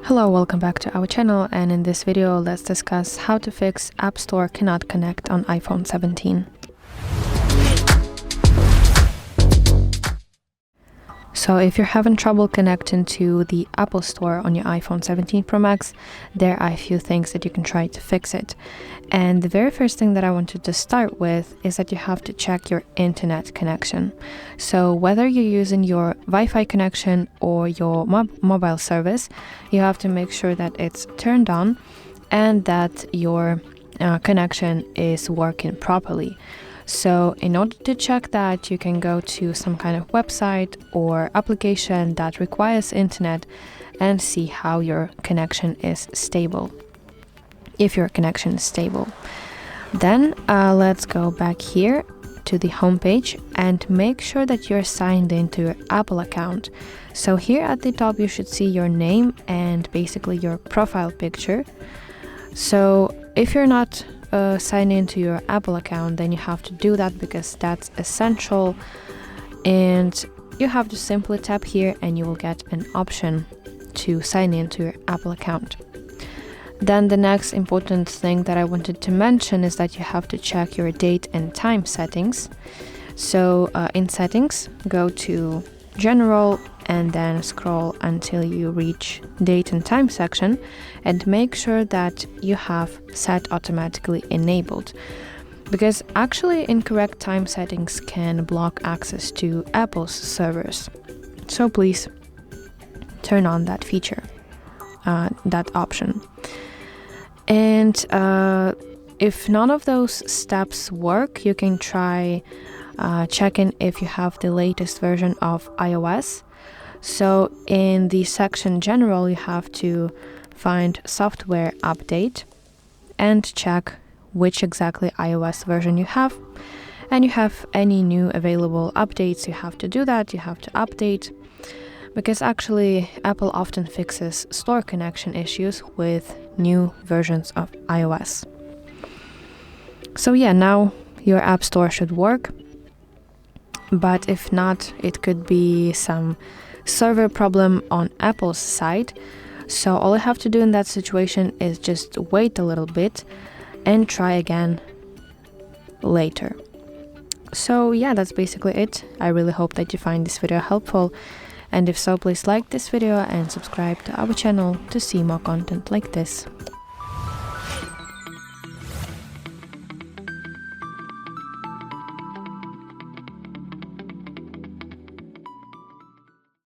Hello, welcome back to our channel, and in this video let's discuss how to fix App Store cannot connect on iPhone 17. So if you're having trouble connecting to the Apple Store on your iPhone 17 Pro Max, there are a few things that you can try to fix it. And the very first thing that I wanted to start with is that you have to check your internet connection. So whether you're using your Wi-Fi connection or your mobile service, you have to make sure that it's turned on and that your connection is working properly. So in order to check that, you can go to some kind of website or application that requires internet and see how your connection is stable. If your connection is stable. Then let's go back here to the home page and make sure that you're signed into your Apple account. So here at the top you should see your name and basically your profile picture. So if you're not sign into your Apple account, then you have to do that because that's essential, and you have to simply tap here and you will get an option to sign into your Apple account. Then the next important thing that I wanted to mention is that you have to check your date and time settings. So in settings, go to general and then scroll until you reach date and time section and make sure that you have set automatically enabled, because actually incorrect time settings can block access to Apple's servers. So please turn on that feature, that option. And if none of those steps work, you can try checking if you have the latest version of iOS. So in the section general, you have to find software update and check which exactly iOS version you have. And you have any new available updates, you have to do that, you have to update. Because actually Apple often fixes store connection issues with new versions of iOS. So yeah, now your App Store should work. But if not, it could be some server problem on Apple's side. So all you have to do in that situation is just wait a little bit and try again later. So yeah, that's basically it. I really hope that you find this video helpful. And if so, please like this video and subscribe to our channel to see more content like this.